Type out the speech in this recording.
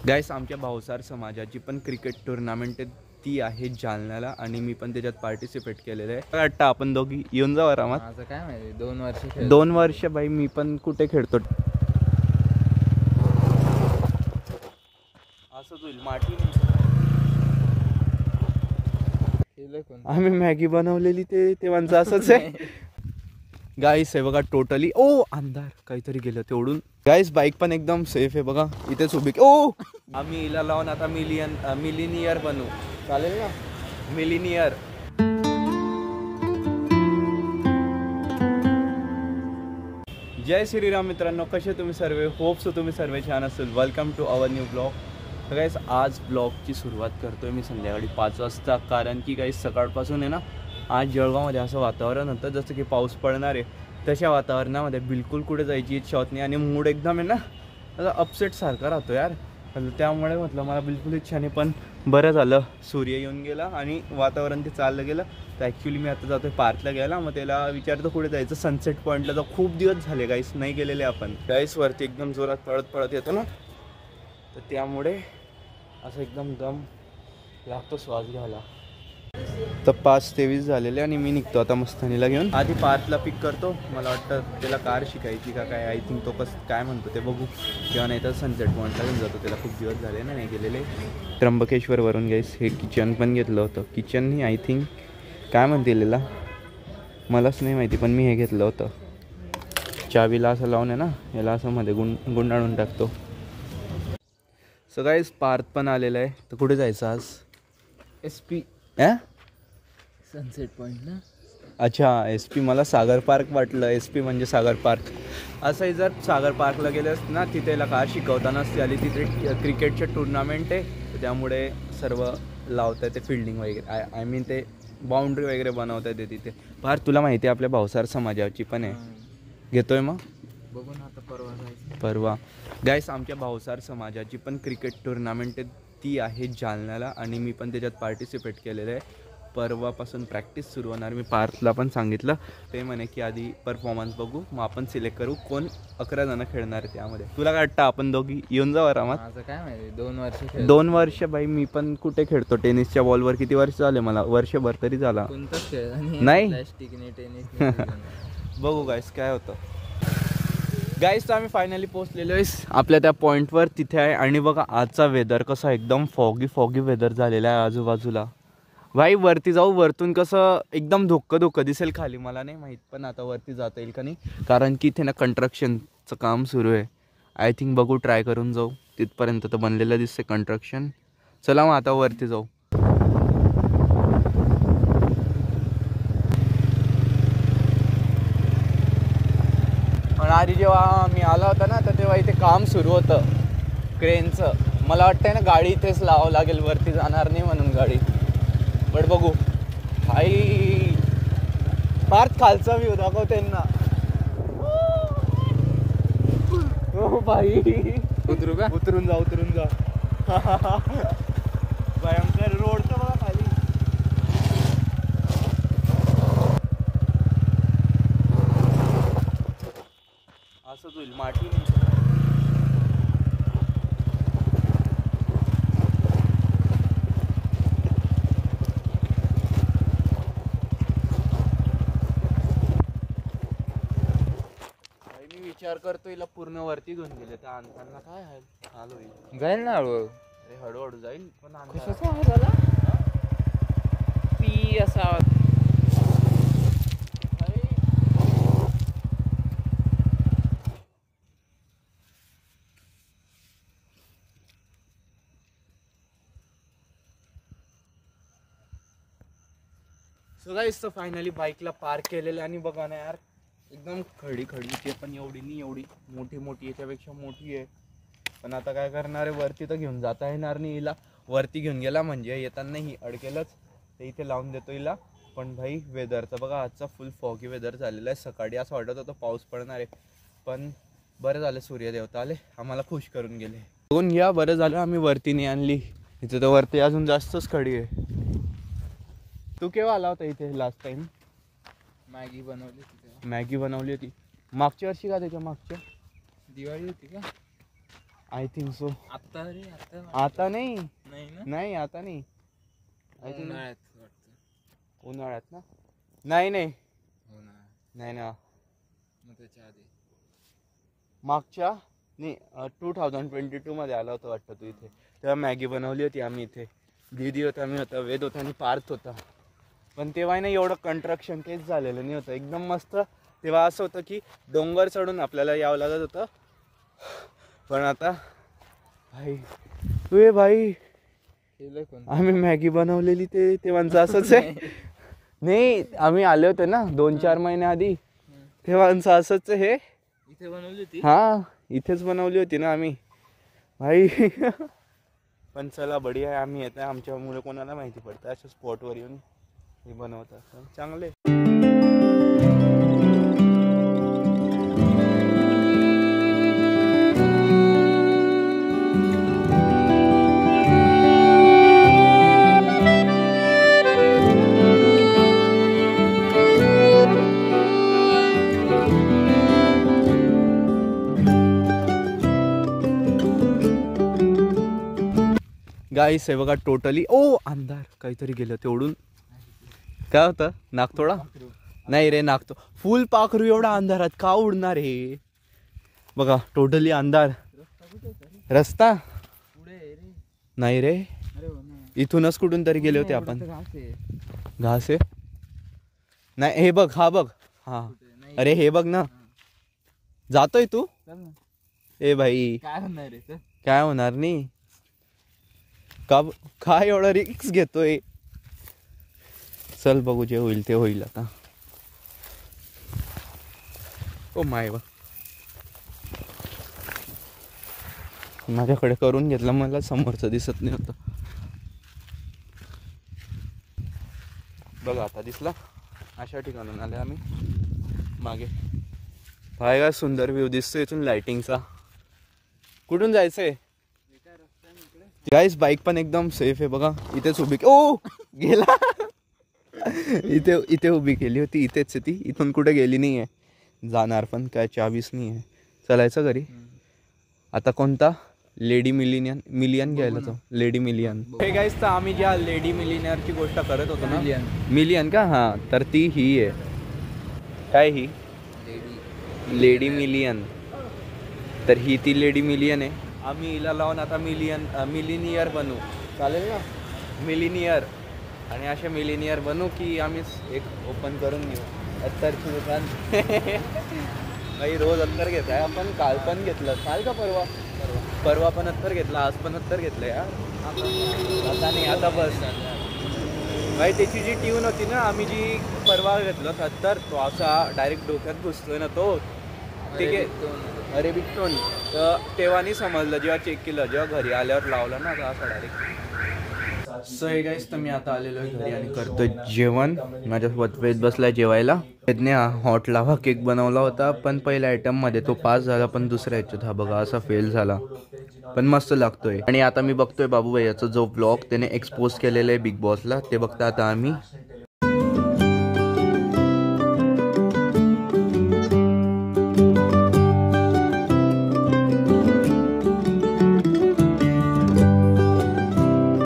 गाईस आमच्या भावसार समाजाची पण क्रिकेट टुर्नामेंट ती आहे जालन्याला आणि मी पण त्याच्यात पार्टिसिपेट केलेलं आहे. वाटतं आपण दोघी येऊन जाऊ आरामात. माझं काय माहिती 2 वर्ष 2 वर्ष भाई मी पण कुठे खेळतो. असं होईल माठी आम्ही मॅगी बनवलेली ते तेव्हांचं असंच आहे. गाईस आहे बघा टोटली ओ अंधार काहीतरी गेलं तेवढून. गाईस बाईक पण एकदम सेफ आहे बघा इथेच उभी. ओ आम्ही हिला लावून आता मिलिनियर बनू. चालेल ना मिलिनियर. जय श्रीराम मित्रांनो, कसे तुम्ही सर्व. होप्स तुम्ही सर्व छान असेल. Welcome to our new blog. तर गाईस आज ब्लॉगची सुरुवात करतोय मी संध्याकाळी 5 वाजता, कारण की गाईस सकाळपासून आहे ना आज जळगावमध्ये असं वातावरण होतं जसं की पाऊस पडणार आहे. तशा वातावरणामध्ये बिलकुल कुठे जायची इच्छा होत नाही आणि मूड एकदम आहे ना असं अपसेट सारखा राहतो यार. त्यामुळे म्हटलं मला बिलकुल इच्छा नाही, पण बरं झालं सूर्य येऊन गेला आणि वातावरण ते चाललं गेलं. तर ॲक्च्युली मी आता जातोय पार्कला गेला, मग त्याला विचारतो कुठे जायचं. सनसेट पॉईंटला तर खूप दिवस झाले गाईस नाही गेलेले आपण. गाईस वरती एकदम जोरात पळत येतो ना, तर त्यामुळे असं एकदम दम लागतो श्वास घ्यायला. तर 5:23 झालेले आणि मी निघतो आता मस्तानीला घेऊन. आधी पार्थला पिक करतो. मला वाटतं त्याला कार शिकायची का काय. आय थिंक तो काय म्हणतो ते बघू, किंवा नाही तर सनसेट पॉईंटला घेऊन जातो. त्याला खूप दिवस झाले ना नाही गेलेले. त्र्यंबकेश्वरवरून गाईस हे किचन पण घेतलं होतं. किचननी आय थिंक काय म्हणते याला मलाच नाही माहिती, पण मी हे घेतलं होतं. चावीला असं लावून आहे ना याला असं मध्ये गुंडाळून टाकतो. सो गाईस पार्थ पण आलेलं आहे. तर कुठे जायचं आज. SP सनसेट पॉईंट ना. अच्छा SP मला सागर पार्क वाटलं. SP म्हणजे सागर पार्क. असंही जर सागर पार्कला गेलेस ना तिथे याला कार शिकवतानाच आली. तिथे क्रिकेटचे टुर्नामेंट आहे, त्यामुळे सर्व लावता येते फिल्डिंग वगैरे. आय मीन ते बाउंड्री वगैरे बनवता येते तिथे. पार्थ तुला माहिती आहे आपल्या भावसार समाजाची पण आहे. घेतोय मग बघू ना आता परवा. गाईस आमच्या भावसार समाजाची पण क्रिकेट टुर्नामेंट ती आहे जालन्याला आणि मी पण त्याच्यात पार्टिसिपेट केलेलं आहे. परवापासून प्रॅक्टिस सुरू होणार. मी पार्थला पण सांगितलं. ते म्हणे की आधी परफॉर्मन्स बघू मग आपण सिलेक्ट करू कोण 11 जण खेळणार आहे त्यामध्ये. तुला काय वाटतं आपण दोघी येऊन जाऊ आरामात. माझं काय माहिती 2 वर्ष भाई मी पण कुठे खेळतो. टेनिसच्या बॉलवर किती वर्ष झाले मला. वर्षभर तरी झाला कोणताच खेळ नाही. प्लॅस्टिकने टेनिस बघू गाईस काय होतं. गाईस तर आम्ही फायनली पोहोचलेलो आहे आपल्या त्या पॉईंटवर तिथे आहे. आणि बघा आजचा वेदर कसा एकदम फॉगी वेदर झालेला आहे आजूबाजूला. भाई वरती जाऊ. वरतून कसं एकदम धोकं दिसेल खाली मला नाही माहीत, पण आता वरती जाता येईल का नाही, कारण की इथे ना कंस्ट्रक्शनचं काम सुरू आहे. आय थिंक बघू ट्राय करून जाऊ. तिथपर्यंत तर बनलेलं दिसते कंस्ट्रक्शन. चला मग आता वरती जाऊ. पण आधी जेव्हा मी आला होता ना तर तेव्हा इथे काम सुरू होतं क्रेनचं. मला वाटतंय ना गाडी इथेच लावावं लागेल, वरती जाणार नाही म्हणून गाडी. बट बघू. भाई फार खालचा व्ह्यू दाखव त्यांना. हो भाई उतरू का. उतरून जा भयंकर रोडचं बघा खाली. असंच होईल माठी विचार करतो हिला पूर्ण वरती घेऊन गेले तर आणताना काय हाल होईल. जाईल ना हळूहळू. अरे हळूहळू जाईल पण कशाचा आवाज आला. पी असा आवाज. सो गाईस तर फायनली बाईकला पार्क केलेलं आणि बघा ना यार एकदम खडी ते पण एवढी नाही, एवढी मोठी याच्यापेक्षा मोठी आहे. पण आता काय करणार आहे, वरती तर घेऊन जाता येणार नाही हिला. वरती घेऊन गेला म्हणजे येताना ही अडकेलच. ते इथे लावून देतो हिला. पण भाई वेदरचं बघा आजचा फुल फॉगी वेदर झालेला आहे. सकाळी असं वाटत होतं पाऊस पडणार आहे, पण बरं झालं सूर्यदेवता आले आम्हाला खुश करून गेले. बघून या बरं झालं आम्ही वरती नाही आणली. इथे तर वरती अजून जास्तच खडी आहे. तू केव्हा आला होता इथे लास्ट टाइम. मॅगी बनवली होती मागच्या वर्षी का त्याच्या मागच्या दिवाळी होती का. I think so. आता रे आता आता नाही, नाही ना नाही आता नाही. आय थिंक उन्हाळ्यात वाटतं. उन्हाळ्यात ना. नाही नाही हो ना नाही ना. मग त्याच्या आधी मागच्या नाही 2022 मध्ये आला होता वाटतं तू इथे. तेव्हा मॅगी बनवली होती आम्ही इथे. दीदी होता, मी होता, वेद होता आणि पार्थ होता. पण तेव्हा नाही एवढं कंस्ट्रक्शन काहीच झालेलं नाही होतं. एकदम मस्त. तेव्हा असं होतं की डोंगर चढून आपल्याला यावं लागत होतं. पण आता भाई तू भाई केलं कोण आम्ही मॅगी बनवलेली ते तेव्हाचं असंच आहे. नाही आम्ही आले होते ना 2-4 महिन्या आधी. तेव्हाचं असंच आहे हे. इथे बनवली होती. हा इथेच बनवली होती ना आम्ही भाई. पण चला बढिया आहे. आम्ही येत आहे, आमच्यामुळे कोणाला माहिती पडतं अशा स्पॉटवर येऊन हे बनवतात. चांगले. गाईस आहे बघा टोटली. ओ अंधार काहीतरी गेलं तेवढून. काय होतं नागतोडा. नाही रे नागतो फुल पाखरू एवढा अंधारात का उडणार हे. बघा टोटली अंधार. रस्ता पुढे आहे रे. नाही रे अरे हो ना. इथूनच कुठून तरी गेले होते आपण. घास आहे. घास आहे. नाही हे बघ हा बघ हा. नाही. अरे हे बघ ना. जातोय तू. चल ना. ए भाई काय होणार रे चल. काय होणार नाही. का काय एवढा रिक्स घेतोय. चल बघू जे होईल ते होईल आता. ओ माय बा माझ्याकडे करून घेतलं, मला समोरचं दिसत नाही होतं. बघा आता दिसला. अशा ठिकाणून आले आम्ही मागे. काय काय सुंदर व्ह्यू दिसतोय इथून लाइटिंगचा. कुठून जायचंय गाईस. बाईक पण एकदम सेफ आहे बघा. इथेच उभी ओ गेला. इथे इथे उभी केली होती. इथेच ती. इथून कुठे गेली नाही आहे. जाणार पण काय चावीस नाही आहे. चलायचं घरी आता. कोणता लेडी मिलियन घ्यायला तो. Lady million hey guys. तर आम्ही ज्या लेडी मिलियनरची गोष्ट करत होतो ना. मिलियन का. हा तर ती ही आहे. काय ही लेडी मिलियन. तर ही ती लेडी मिलियन आहे. आम्ही हिला लावून आता मिलिनियर बनू. चालेल ना मिलिनियर. आणि असे मिलिनियर बनू की आम्ही एक ओपन करून घेऊ अत्तरची दुकान. काही रोज अत्तर घेत आहे आपण. काल पण घेतलं. काल का परवा पण अत्तर घेतला. आज पण अत्तर घेतलं यार. आता नाही आता बस भाई. त्याची जी ट्यून होती ना आम्ही जी परवा घेतलं अत्तर, तो असा डायरेक्ट डोक्यात घुसतोय ना तो. ठीक आहे अरेबिक टोन. तर तेव्हा नाही समजलं जेव्हा चेक केलं. जेव्हा घरी आल्यावर लावलं ना तर असं डायरेक्ट. सो हे गाईस तर मी आता आलेलो आहे घरी आणि करतोय जेवण. माझ्यासोबत वेद बसलाय जेवायला. वेदने हॉट लावा केक बनवला होता पण पहिल्या आयटममध्ये तो पास झाला. पण दुसऱ्या ह्याच्यात हा बघा असा फेल झाला. पण मस्त लागतोय. आणि आता मी बघतोय बाबू भैयाचा जो ब्लॉग त्याने एक्सपोज केलेला आहे बिग बॉसला ते बघता आता आम्ही.